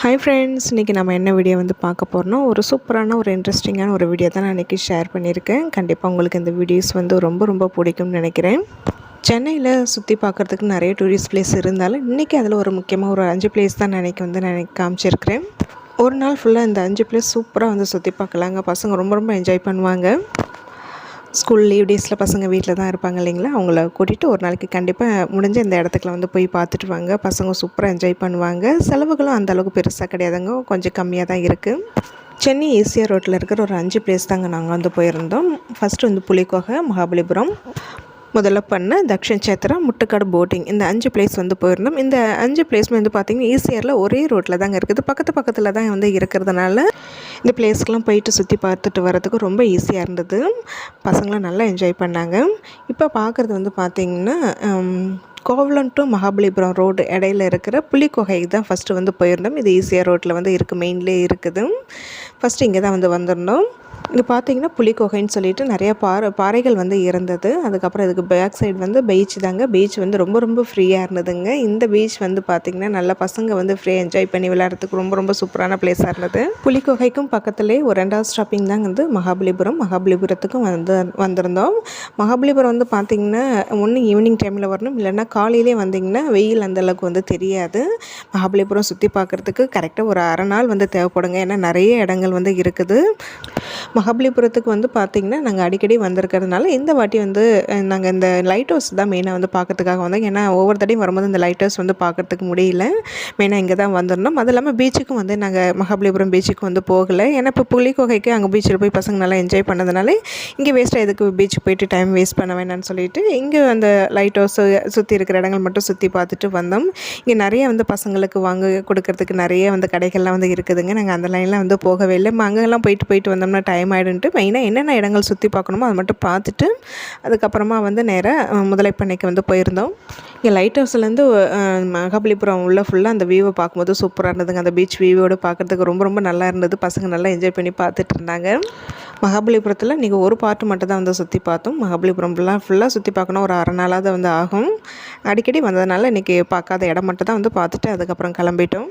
Hi friends, இன்றைக்கி நம்ம என்ன வீடியோ வந்து பார்க்க போகிறோம்னா ஒரு சூப்பரான ஒரு இன்ட்ரெஸ்டிங்கான ஒரு வீடியோ தான் நான் இன்றைக்கி ஷேர் பண்ணியிருக்கேன். கண்டிப்பாக உங்களுக்கு இந்த வீடியோஸ் வந்து ரொம்ப பிடிக்கும்னு நினைக்கிறேன். சென்னையில் சுற்றி பார்க்குறதுக்கு நிறைய டூரிஸ்ட் பிளேஸ் இருந்தாலும் இன்றைக்கி அதில் ஒரு முக்கியமாக ஒரு 5 பிளேஸ் தான் நான் காமிச்சிருக்கிறேன். ஒரு நாள் ஃபுல்லாக இந்த 5 பிளேஸ் சூப்பராக வந்து சுற்றி பார்க்கலாங்க. பசங்க ரொம்ப என்ஜாய் பண்ணுவாங்க. ஸ்கூல் லீவ் டேஸில் பசங்க வீட்டில் தான் இருப்பாங்க இல்லைங்களா, அவங்கள கூட்டிகிட்டு ஒரு நாளைக்கு கண்டிப்பாக முடிஞ்ச இந்த இடத்துக்குலாம் வந்து போய் பார்த்துட்டு வாங்க. பசங்க சூப்பராக என்ஜாய் பண்ணுவாங்க. செலவுகளும் அந்தளவுக்கு பெருசாக கிடையாதுங்க, கொஞ்சம் கம்மியாக தான் இருக்குது. சென்னை ஈசிஆர் ரோட்டில் இருக்கிற ஒரு 5 பிளேஸ் தாங்க நாங்கள் வந்து போயிருந்தோம். ஃபஸ்ட்டு வந்து புலிக்கோகை, மகாபலிபுரம், முதல்ல பண்ண தக்ஷன் சேத்ரா, முட்டுக்காடு போட்டிங், இந்த 5 பிளேஸ் வந்து போயிருந்தோம். இந்த 5 பிளேஸுமே வந்து பார்த்திங்கன்னா ஈசிஆரில் ஒரே ரோட்டில் தாங்க இருக்குது. பக்கத்தில் தான் வந்து இருக்கிறதுனால இந்த பிளேஸ்க்கெலாம் போயிட்டு சுற்றி பார்த்துட்டு வரதுக்கு ரொம்ப ஈஸியாக இருந்தது. பசங்களாம் நல்லா என்ஜாய் பண்ணாங்க. இப்போ பார்க்குறது வந்து பார்த்திங்கன்னா கோவளம் டு மகாபலிபுரம் ரோடு இடையில இருக்கிற புலிக்கோகைக்கு தான் ஃபஸ்ட்டு வந்து போயிருந்தோம். இது ஈசிஆர் ரோட்டில் வந்து இருக்குது, மெயின்லேயே இருக்குது. ஃபஸ்ட்டு இங்கே தான் வந்து வந்திருந்தோம். இது பார்த்திங்கன்னா புலிக்கோகைன்னு சொல்லிட்டு நிறையா பாறைகள் வந்து இருந்தது. அதுக்கப்புறம் இதுக்கு பேக் சைடு வந்து பீச் தாங்க. பீச் வந்து ரொம்ப ஃப்ரீயாக இருந்ததுங்க. இந்த பீச் வந்து பார்த்திங்கன்னா நல்லா பசங்க வந்து ஃப்ரீயாக என்ஜாய் பண்ணி விளையாடுறதுக்கு ரொம்ப சூப்பரான பிளேஸாக இருந்தது. புலிக்கோகைக்கும் பக்கத்துலேயே ஒரு 2வது ஸ்டாப்பிங் தாங்க வந்து மகாபலிபுரத்துக்கும் வந்திருந்தோம். மகாபலிபுரம் வந்து பார்த்திங்கன்னா ஒன்று ஈவினிங் டைமில் வரணும், இல்லைன்னா காலையிலே வந்திங்கன்னா வெயில் அந்தளவுக்கு வந்து தெரியாது. மகாபலிபுரம் சுற்றி பார்க்குறதுக்கு கரெக்டாக ஒரு அரை நாள் வந்து தேவைப்படுங்க. ஏன்னா நிறைய இடங்கள் வந்து இருக்குது. மகாபலிபுரத்துக்கு வந்து பார்த்திங்கன்னா நாங்கள் அடிக்கடி வந்திருக்கிறதுனால இந்த வாட்டி வந்து நாங்கள் இந்த லைட் ஹவுஸ் தான் மெயினாக வந்து பார்க்கறதுக்காக வந்தோம். ஏன்னா ஒவ்வொரு தடையும் வரும்போது இந்த லைட் ஹவுஸ் வந்து பார்க்குறதுக்கு முடியல. மெயினாக இங்கே தான் வந்திருந்தோம். அது இல்லாமல் பீச்சுக்கும் வந்து நாங்கள் மகாபலிபுரம் பீச்சுக்கு வந்து போகலை. ஏன்னா இப்போ புலிக்கோகைக்கு அங்கே பீச்சில் போய் பசங்க நல்லா என்ஜாய் பண்ணதுனால இங்கே வேஸ்ட்டாக எதுக்கு பீச்சுக்கு போயிட்டு டைம் வேஸ்ட் பண்ண வேணான்னு சொல்லிட்டு இங்கே அந்த லைட் ஹவுஸ் சுற்றி இருக்கிற இடங்கள் மட்டும் சுற்றி பார்த்துட்டு வந்தோம். இங்கே நிறைய வந்து பசங்களுக்கு வாங்க கொடுக்கறதுக்கு நிறைய வந்து கடைகள்லாம் வந்து இருக்குதுங்க. நாங்கள் அந்த லைனில் வந்து போகவே இல்லை. அங்கெல்லாம் போயிட்டு வந்தோம்னா டைம் ஆகிடுன்ட்டு மெயினாக என்னென்ன இடங்கள் சுற்றி பார்க்கணுமோ அதை மட்டும் பார்த்துட்டு அதுக்கப்புறமா வந்து நேராக முதலைப்பண்ணைக்கு வந்து போயிருந்தோம். இங்கே லைட் ஹவுஸ்லேருந்து மகாபலிபுரம் உள்ள ஃபுல்லாக அந்த வியூவை பார்க்கும்போது சூப்பராக இருந்ததுங்க. அந்த பீச் வியூவோடு பார்க்குறதுக்கு ரொம்ப நல்லா இருந்தது. பசங்க நல்லா என்ஜாய் பண்ணி பார்த்துட்டு இருந்தாங்க. மகாபலிபுரத்தில் இன்றைக்கி ஒரு பார்ட்டு மட்டும் தான் வந்து சுற்றி பார்த்தோம். மகாபலிபுரம் ஃபுல்லாக சுற்றி பார்க்கணும் ஒரு அரை நாளாக வந்து ஆகும். அடிக்கடி வந்ததுனால இன்றைக்கி பார்க்காத இடம் மட்டும் தான் வந்து பார்த்துட்டு அதுக்கப்புறம் கிளம்பிட்டோம்.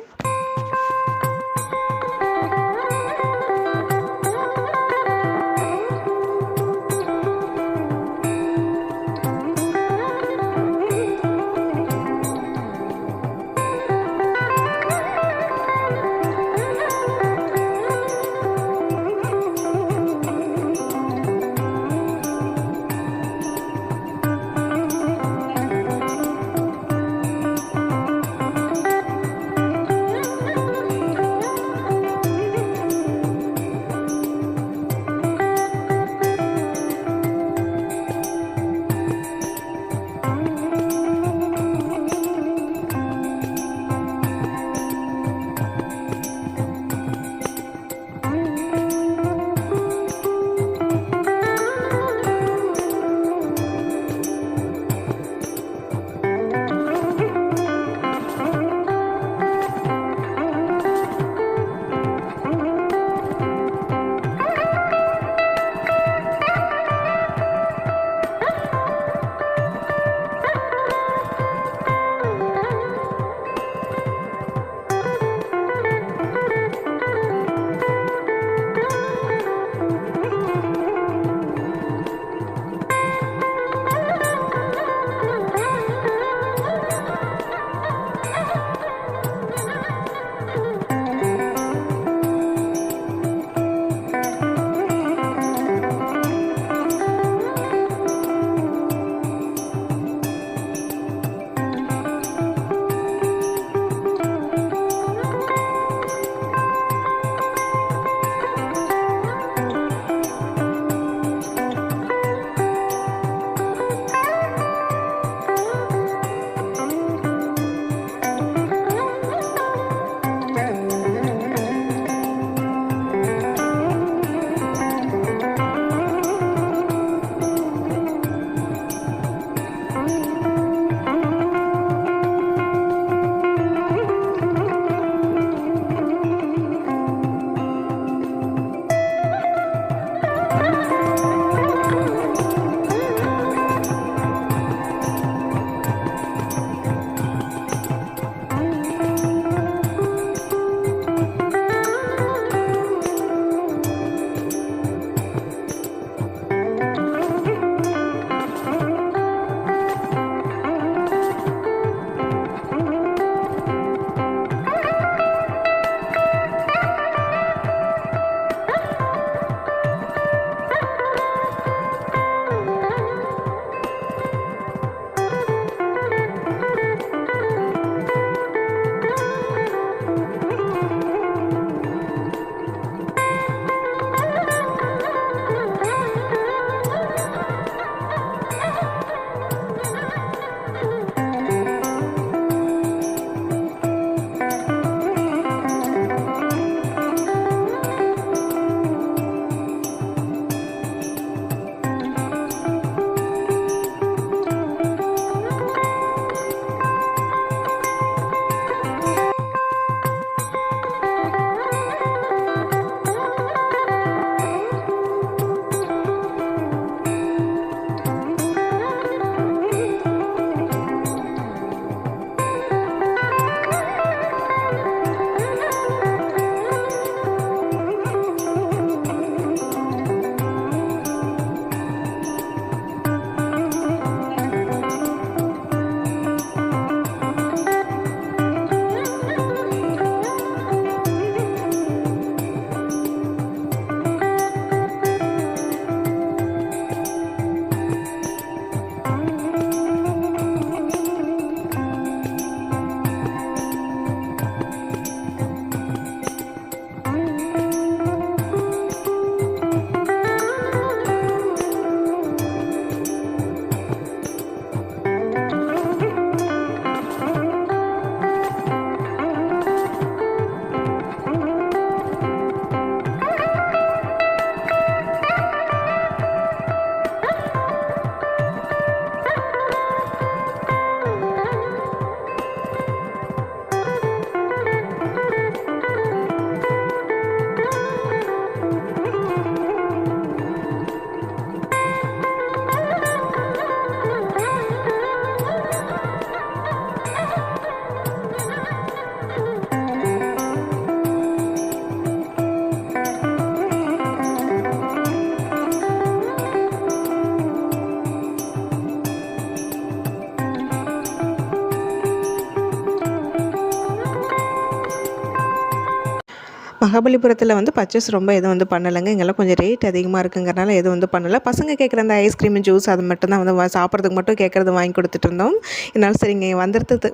மகாபலிபுரத்தில் வந்து பர்ச்சேஸ் ரொம்ப எதுவும் வந்து பண்ணலைங்க. இங்கெல்லாம் கொஞ்சம் ரேட் அதிகமாக இருக்குங்கிறனால எதுவும் வந்து பண்ணலை. பசங்க கேட்குற அந்த ஐஸ்கிரீம், ஜூஸ் அது மட்டும் தான் வந்து சாப்பிட்றதுக்கு மட்டும் கேட்குறது வாங்கி கொடுத்துட்டு இருந்தோம். இதனால சரி இங்கே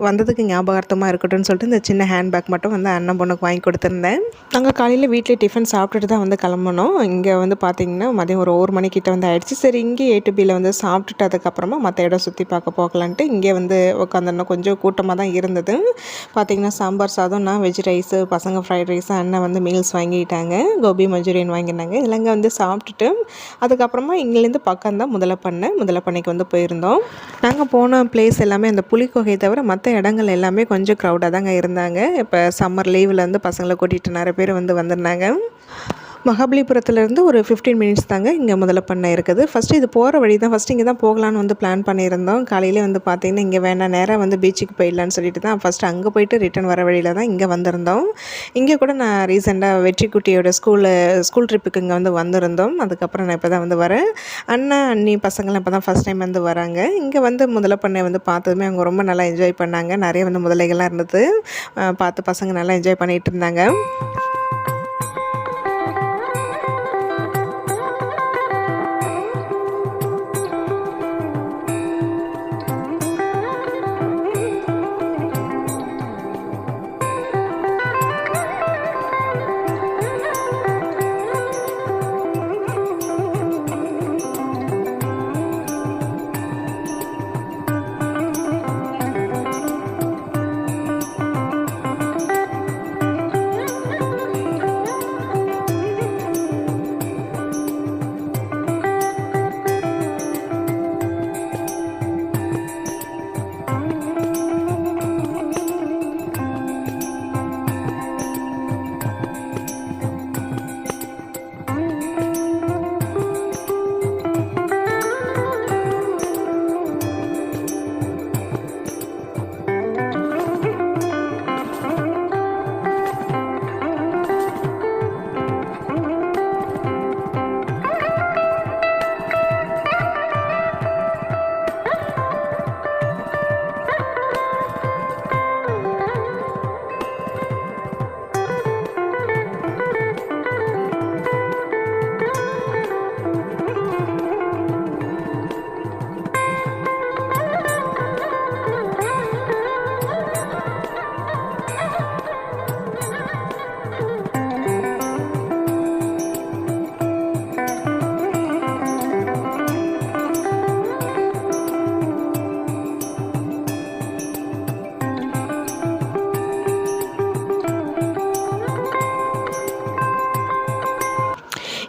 வந்ததுக்கு ஞாபகார்த்தமாக இருக்கட்டும்னு சொல்லிட்டு இந்த சின்ன ஹேண்ட்பேக் மட்டும் வந்து அண்ணன் பொண்ணுக்கு வாங்கி கொடுத்துருந்தேன். நாங்கள் காலையில் வீட்டில் டிஃபன் சாப்பிட்டுட்டு தான் வந்து கிளம்பணும். இங்கே வந்து பார்த்திங்கன்னா மதியம் ஒரு 1 மணிக்கிட்ட வந்து ஆயிடுச்சு. சரி இங்கே A to Bயில் வந்து சாப்பிட்டுட்டு அதுக்கப்புறமா மற்ற இடம் சுற்றி பார்க்க போகலான்ட்டு இங்கே வந்து உட்காந்துருந்தோம். கொஞ்சம் கூட்டமாக தான் இருந்தது. பார்த்திங்கன்னா சாம்பார் சாதம், நான் வெஜ் ரைஸு, பசங்க ஃப்ரைட் ரைஸு, அண்ணன் வந்து மீல்ஸ் வாங்கிட்டாங்க. கோபி மஞ்சூரியன் வாங்கியிருந்தாங்க. இதெல்லாம் இங்கே வந்து சாப்பிட்டுட்டு அதுக்கப்புறமா இங்கேருந்து பக்கம் தான் முதலப்பண்ணைக்கு வந்து போயிருந்தோம். நாங்கள் போன பிளேஸ் எல்லாமே அந்த புலிக்கொகை தவிர மற்ற இடங்கள் எல்லாமே கொஞ்சம் க்ரௌடாக தாங்க இருந்தாங்க. இப்போ சம்மர் லீவில் வந்து பசங்களை கூட்டிகிட்டு நிறைய பேர் வந்து வந்திருந்தாங்க. மகாபலிபுரத்துலேருந்து ஒரு 15 மினிட்ஸ் தாங்க இங்கே முதலப்பண்ணை இருக்குது. ஃபஸ்ட்டு இது போகிற வழி தான். ஃபஸ்ட்டு இங்கே தான் போகலான்னு வந்து பிளான் பண்ணியிருந்தோம். காலையிலே வந்து பார்த்திங்கன்னா இங்கே வேணாம், நேராக வந்து பீச்சுக்கு போயிடலான்னு சொல்லிட்டு தான் ஃபஸ்ட்டு அங்கே போயிட்டு ரிட்டன் வர வழியில் தான் இங்கே வந்திருந்தோம். இங்கே கூட நான் ரீசெண்டாக வெற்றிக்குட்டியோட ஸ்கூல் ட்ரிப்புக்கு இங்கே வந்து வந்திருந்தோம். அதுக்கப்புறம் நான் இப்போ தான் வந்து வரேன். அண்ணன் அண்ணி பசங்களாம் இப்போ தான் ஃபஸ்ட் டைம் வந்து வராங்க. இங்கே வந்து முதலப்பண்ணை வந்து பார்த்ததுமே அவங்க ரொம்ப நல்லா என்ஜாய் பண்ணாங்க. நிறைய வந்து முதலைகள்லாம் இருந்தது. பார்த்து பசங்க நல்லா என்ஜாய் பண்ணிகிட்டு இருந்தாங்க.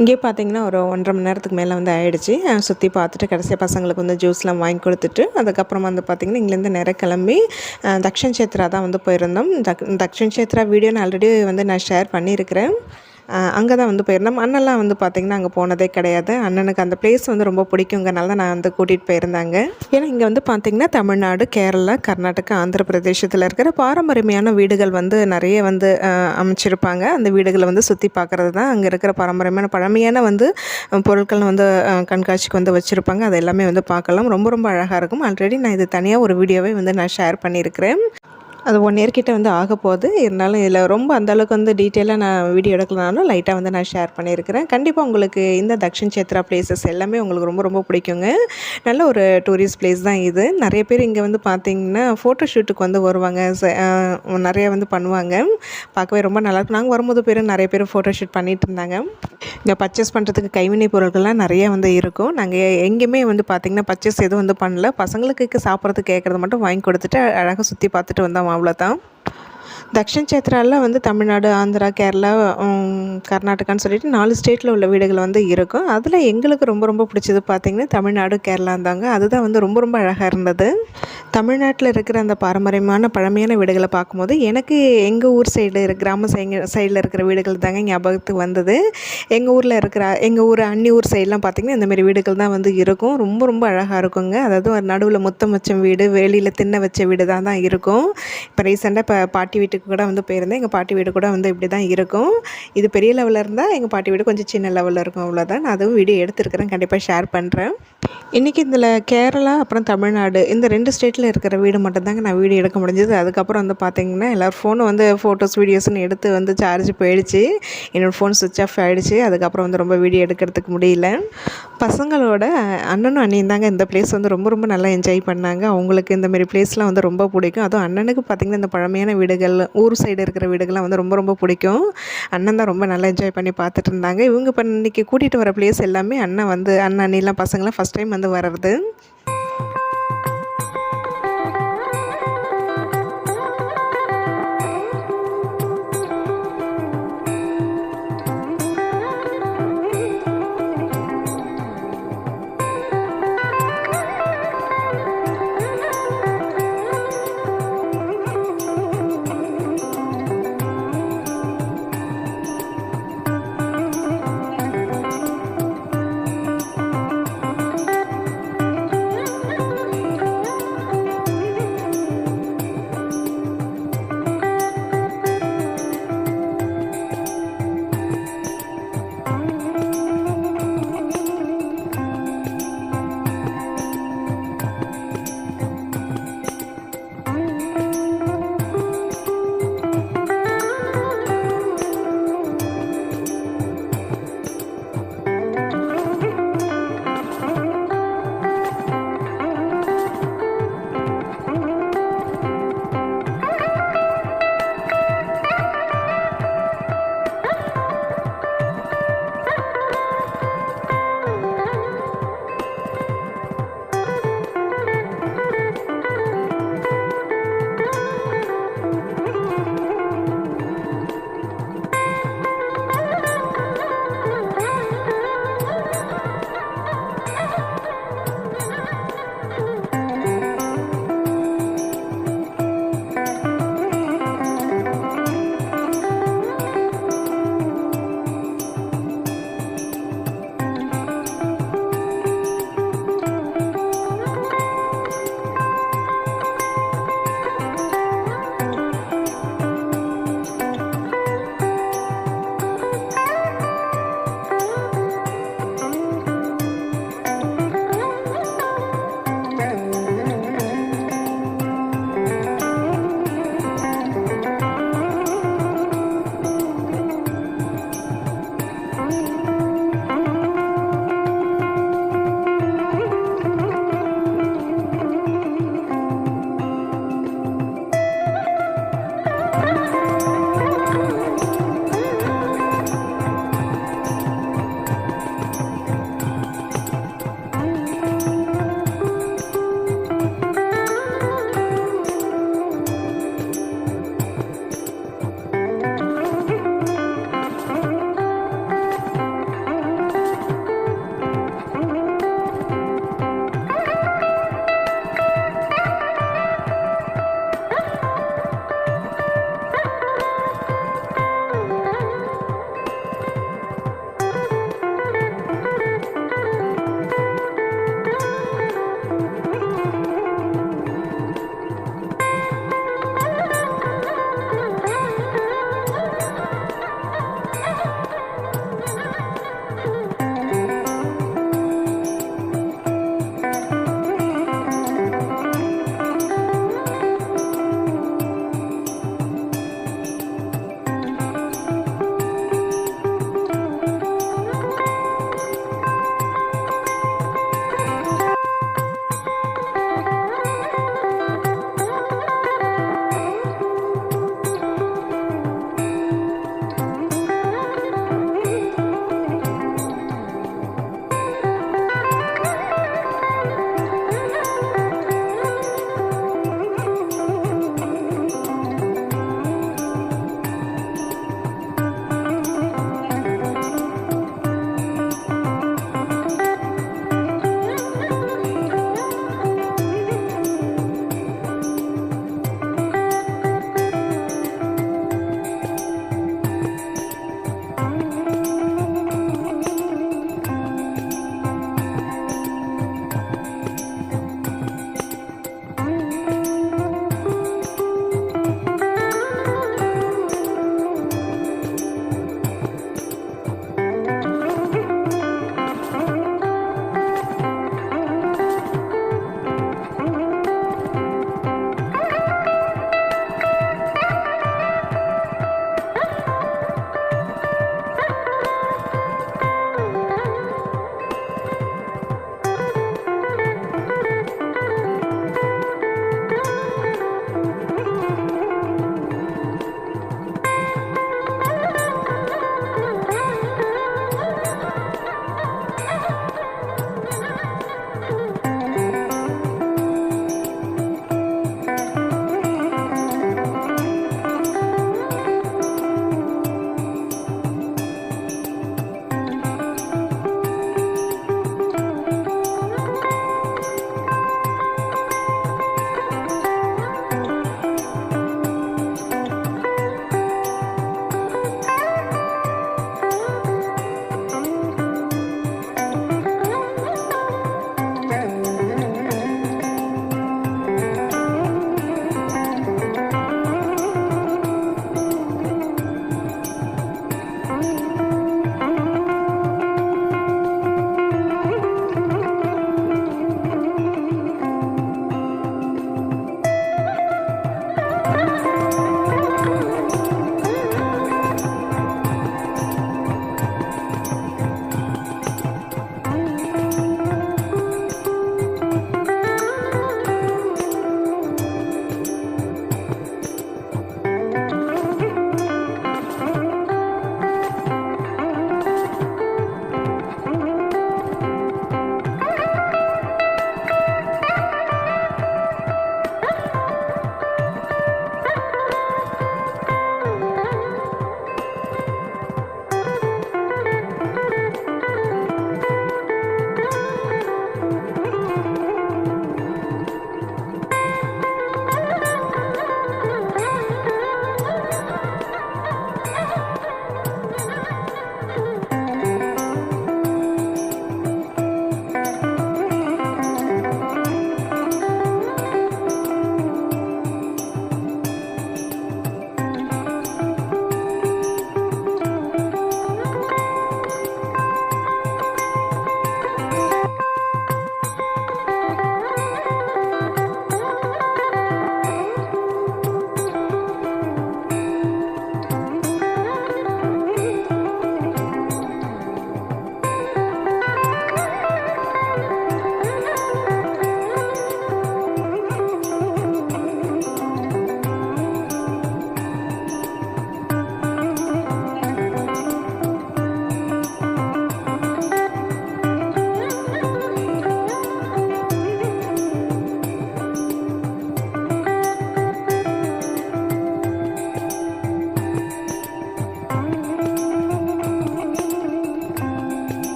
இங்கே பார்த்தீங்கன்னா ஒரு 1.5 மணி நேரத்துக்கு மேலே வந்து ஆயிடுச்சு. சுற்றி பார்த்துட்டு கடைசியாக பசங்களுக்கு வந்து ஜூஸ்லாம் வாங்கி கொடுத்துட்டு அதுக்கப்புறமா வந்து பார்த்திங்கன்னா இங்கேருந்து நேராக கிளம்பி தக்ஷன் சேத்ரா தான் வந்து போயிருந்தோம். தக்ஷன் சேத்ரா வீடியோ நான் ஆல்ரெடி வந்து நான் ஷேர் பண்ணியிருக்கிறேன். அங்கே தான் வந்து போயிருந்தோம். அண்ணன்லாம் வந்து பார்த்திங்கன்னா அங்கே போனதே கிடையாது. அண்ணனுக்கு அந்த பிளேஸ் வந்து ரொம்ப பிடிக்குங்கிறனால தான் நான் வந்து கூட்டிகிட்டு போயிருந்தாங்க. ஏன்னா இங்கே வந்து பார்த்திங்கன்னா தமிழ்நாடு, கேரளா, கர்நாடகா, ஆந்திர பிரதேசத்தில் இருக்கிற பாரம்பரியமான வீடுகள் வந்து நிறைய வந்து அமைச்சிருப்பாங்க. அந்த வீடுகளை வந்து சுற்றி பார்க்குறது தான் அங்கே இருக்கிற பாரம்பரியமான பழமையான வந்து பொருட்கள் வந்து கண்காட்சிக்கு வந்து வச்சுருப்பாங்க. அது எல்லாமே வந்து பார்க்கலாம். ரொம்ப ரொம்ப அழகாக இருக்கும். ஆல்ரெடி நான் இது தனியாக ஒரு வீடியோவே வந்து நான் ஷேர் பண்ணியிருக்கிறேன். அது 1 இயர் கிட்ட வந்து ஆக போகுது. இருந்தாலும் இதில் ரொம்ப அந்தளவுக்கு வந்து டீட்டெயிலாக நான் வீடியோ எடுக்கலனாலும் லைட்டாக வந்து நான் ஷேர் பண்ணியிருக்கிறேன். கண்டிப்பாக உங்களுக்கு இந்த தக்ஷன் சேத்ரா பிளேசஸ் எல்லாமே உங்களுக்கு ரொம்ப ரொம்ப பிடிக்குங்க. நல்ல ஒரு டூரிஸ்ட் பிளேஸ் தான் இது. நிறைய பேர் இங்கே வந்து பார்த்திங்கன்னா ஃபோட்டோ ஷூட்டுக்கு வந்து வருவாங்க. நிறைய வந்து பண்ணுவாங்க. பார்க்கவே ரொம்ப நல்லாயிருக்கும். நாங்கள் வரும்போது நிறைய பேர் ஃபோட்டோ ஷூட் பண்ணிகிட்டு இருந்தாங்க. இங்கே பர்ச்சேஸ் பண்ணுறதுக்கு கைவினை பொருட்கள்லாம் நிறைய வந்து இருக்கும். நாங்கள் எங்கேயுமே வந்து பார்த்திங்கன்னா பர்ச்சேஸ் எதுவும் வந்து பண்ணல. பசங்களுக்கு சாப்பிட்றதுக்கு கேட்குறது மட்டும் வாங்கி கொடுத்துட்டு அழகாக சுற்றி பார்த்துட்டு வந்தோம். அவ்வளோதான். தக்ஷன் சேத்ராவில் வந்து தமிழ்நாடு, ஆந்திரா, கேரளா, கர்நாடகான்னு சொல்லிட்டு 4 ஸ்டேட்டில் உள்ள வீடுகள் வந்து இருக்கும். அதில் எங்களுக்கு ரொம்ப ரொம்ப பிடிச்சது பார்த்திங்கன்னா தமிழ்நாடு, கேரளா தாங்க. அதுதான் வந்து ரொம்ப ரொம்ப அழகாக இருந்தது. தமிழ்நாட்டில் இருக்கிற அந்த பாரம்பரியமான பழமையான வீடுகளை பார்க்கும்போது எனக்கு எங்கள் ஊர் கிராம சைடில் இருக்கிற வீடுகள் தாங்க ஞாபகத்துக்கு வந்தது. எங்கள் ஊர் அன்னி ஊர் சைடெலாம் பார்த்திங்கன்னா இந்தமாரி வீடுகள் தான் வந்து இருக்கும். ரொம்ப ரொம்ப அழகாக இருக்குங்க. அதாவது ஒரு நடுவில் முத்தம் வச்ச வீடு, வெளியில் திண்ணை வச்ச வீடு தான் இருக்கும். இப்போ ரீசெண்டாக பாட்டி வீட்டுக்கு வீட்டுக்கு கூட வந்து போயிருந்தேன். எங்கள் பாட்டி வீடு கூட வந்து இப்படி தான் இருக்கும். இது பெரிய லெவலில் இருந்தால் எங்கள் பாட்டி வீடு கொஞ்சம் சின்ன லெவலில் இருக்கும், அவ்வளோதான். நான் அதுவும் வீடியோ எடுத்துருக்கிறேன், கண்டிப்பாக ஷேர் பண்ணுறேன். இன்றைக்கி இதில் கேரளா அப்புறம் தமிழ்நாடு இந்த 2 ஸ்டேட்டில் இருக்கிற வீடு மட்டும்தாங்க நான் வீடியோ எடுக்க முடிஞ்சது. அதுக்கப்புறம் வந்து பார்த்திங்கன்னா எல்லோரும் ஃபோனும் வந்து ஃபோட்டோஸ் வீடியோஸ்னு எடுத்து வந்து சார்ஜ் போயிடுச்சு. என்னோடய ஃபோன் சுவிட்ச் ஆஃப் ஆகிடுச்சு. அதுக்கப்புறம் வந்து ரொம்ப வீடியோ எடுக்கிறதுக்கு முடியல. பசங்களோட அண்ணனும் அண்ணியும் தாங்க இந்த பிளேஸ் வந்து ரொம்ப ரொம்ப நல்லா என்ஜாய் பண்ணாங்க. அவங்களுக்கு இந்தமாரி பிளேஸ்லாம் வந்து ரொம்ப பிடிக்கும். அதுவும் அண்ணனுக்கு பார்த்திங்கன்னா இந்த பழமையான வீடுகள், ஊர் சைடு இருக்கிற வீடுகள்லாம் வந்து ரொம்ப ரொம்ப பிடிக்கும். அண்ணன் தான் ரொம்ப நல்லா என்ஜாய் பண்ணி பார்த்துட்டு இருந்தாங்க. இவங்க இப்போ இன்றைக்கி கூட்டிகிட்டு வர பிளேஸ் எல்லாமே அண்ணன் அண்ணிலாம் பசங்களாம் ஃபஸ்ட் டைம் வந்து வர்றது.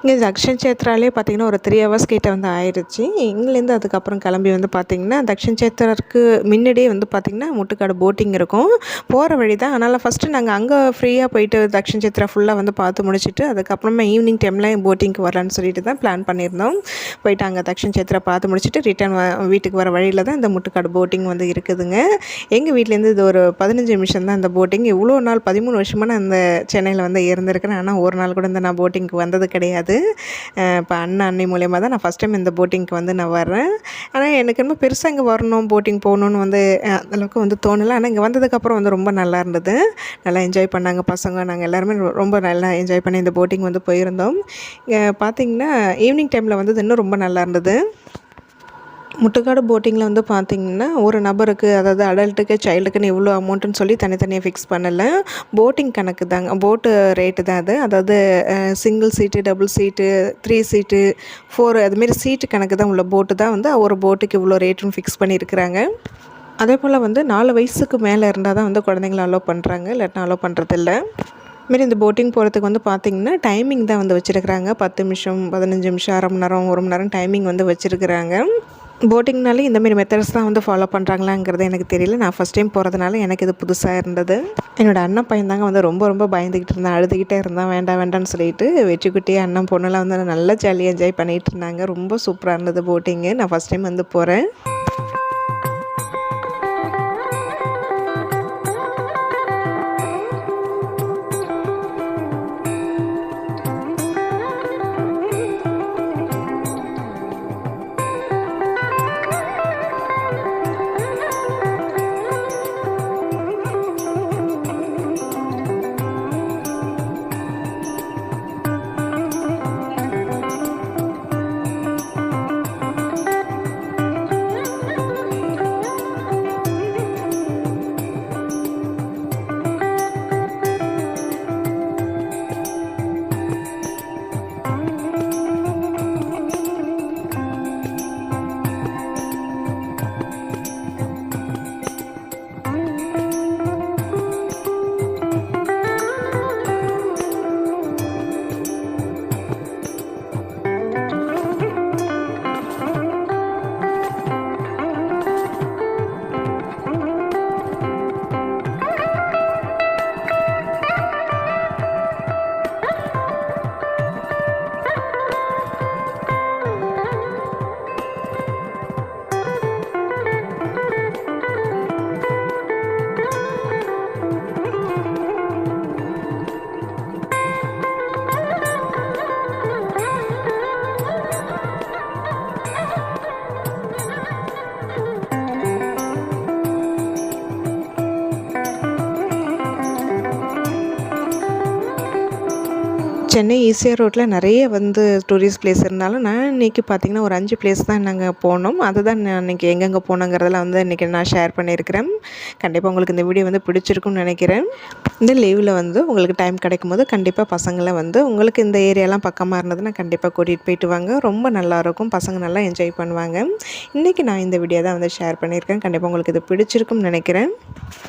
இங்கே தக்ஷன் சேத்ராலே பார்த்திங்கன்னா ஒரு 3 ஹவர்ஸ் கிட்ட வந்து ஆயிடுச்சு. இங்கேருந்து அதுக்கப்புறம் கிளம்பி வந்து பார்த்திங்கன்னா தக்ஷன் சேத்ராவுக்கு முன்னாடியே வந்து பார்த்திங்கன்னா முட்டுக்காடு போட்டிங் இருக்கும். போகிற வழி தான். அதனால் ஃபஸ்ட்டு நாங்கள் அங்கே ஃப்ரீயாக போயிட்டு தக்ஷன் சேத்ரா ஃபுல்லாக வந்து பார்த்து முடிச்சுட்டு அதுக்கப்புறமா ஈவினிங் டைமில் போட்டிங்க்கு வரலான்னு சொல்லிட்டு தான் பிளான் பண்ணியிருந்தோம். போயிட்டு அங்கே தக்ஷன் சேத்ரா பார்த்து முடிச்சுட்டு ரிட்டர்ன் வீட்டுக்கு வர வழியில் தான் இந்த முட்டுக்காடு போட்டிங் வந்து இருக்குதுங்க. எங்கள் வீட்டிலேருந்து இது ஒரு 15 நிமிஷம் தான் இந்த போட்டிங். இவ்வளோ நாள் 13 வருஷமாக நான் இந்த சென்னையில் வந்து இருந்திருக்கிறேன். ஆனால் ஒரு நாள் கூட இந்த நான் போட்டிங்க்கு வந்தது கிடையாது. இப்போ அண்ணி மூலியமாக தான் நான் ஃபஸ்ட் டைம் இந்த போட்டிங்க்கு வந்து நான் வர்றேன். ஆனால் எனக்கு இன்னும் பெருசாக இங்கே வரணும் போட்டிங் போகணுன்னு வந்து அந்தளவுக்கு வந்து தோணலை. ஆனால் இங்கே வந்ததுக்கப்புறம் வந்து ரொம்ப நல்லா இருந்தது. நல்லா என்ஜாய் பண்ணாங்க பசங்க. நாங்கள் எல்லாருமே ரொம்ப நல்லா என்ஜாய் பண்ணி இந்த போட்டிங் வந்து போயிருந்தோம். இங்கே பார்த்திங்கன்னா ஈவினிங் டைமில் வந்து இன்னும் ரொம்ப நல்லா இருந்தது. முட்டுக்காடு போட்டிங்கில் வந்து பார்த்திங்கன்னா ஒரு நபருக்கு, அதாவது அடல்ட்டுக்கு சைல்டுக்குன்னு இவ்வளோ அமௌண்ட்டுன்னு சொல்லி தனித்தனியாக ஃபிக்ஸ் பண்ணலை. போட்டிங் கணக்கு தாங்க, போட்டு ரேட்டு தான் அது. அதாவது சிங்கிள் சீட்டு, டபுள் சீட்டு, 3 சீட்டு, 4 அதுமாரி சீட்டு கணக்கு தான் உள்ள போட்டு தான் வந்து ஒரு போட்டுக்கு இவ்வளோ ரேட்டுன்னு ஃபிக்ஸ் பண்ணியிருக்கிறாங்க. அதே போல் வந்து 4 வயசுக்கு மேலே இருந்தால் தான் வந்து குழந்தைங்கள அலோவ் பண்ணுறாங்க, இல்லாட்டினா அலோவ் பண்ணுறதில்ல. இதுமாரி இந்த போட்டிங் போகிறதுக்கு வந்து பார்த்திங்கன்னா டைமிங் தான் வந்து வச்சுருக்குறாங்க. 10 நிமிஷம், 15 நிமிஷம், அரை மணி நேரம், 1 மணி நேரம் டைமிங் வந்து வச்சுருக்குறாங்க. போட்டிங்னாலே இந்தமாரி மெத்தட்ஸ் தான் வந்து ஃபாலோ பண்ணுறாங்களாங்கிறது எனக்கு தெரியல. நான் ஃபஸ்ட் டைம் போகிறதுனால எனக்கு இது புதுசாக இருந்தது. என்னோடய அண்ணன் பையன் தாங்க வந்து ரொம்ப ரொம்ப பயந்துக்கிட்டு இருந்தான், அழுதுகிட்டே இருந்தான், வேண்டாம் வேண்டான்னு சொல்லிட்டு. வெற்றிக்குட்டி அண்ணன் பொண்ணுலாம் வந்து நல்லா ஜாலியாக என்ஜாய் பண்ணிகிட்டு இருந்தாங்க. ரொம்ப சூப்பராக இருந்தது போட்டிங்கு. நான் ஃபஸ்ட் டைம் வந்து போகிறேன். சென்னை ஈசிஆர் ரோட்டில் நிறைய வந்து டூரிஸ்ட் பிளேஸ் இருந்தாலும் நான் இன்றைக்கி பார்த்திங்கன்னா ஒரு 5 பிளேஸ் தான் நாங்கள் போனோம். அதுதான் நான் இன்றைக்கி எங்கெங்கே போனோங்கிறதெல்லாம் வந்து இன்றைக்கி நான் ஷேர் பண்ணியிருக்கிறேன். கண்டிப்பாக உங்களுக்கு இந்த வீடியோ வந்து பிடிச்சிருக்குன்னு நினைக்கிறேன். இந்த லீவில் வந்து உங்களுக்கு டைம் கிடைக்கும் போது கண்டிப்பாக பசங்களை வந்து உங்களுக்கு இந்த ஏரியாலாம் பக்கமாக இருந்ததுன்னா கண்டிப்பாக கூட்டிகிட்டு போயிட்டு வாங்க. ரொம்ப நல்லாயிருக்கும், பசங்க நல்லா என்ஜாய் பண்ணுவாங்க. இன்றைக்கி நான் இந்த வீடியோ தான் வந்து ஷேர் பண்ணியிருக்கேன். கண்டிப்பாக உங்களுக்கு இது பிடிச்சிருக்குன்னு நினைக்கிறேன்.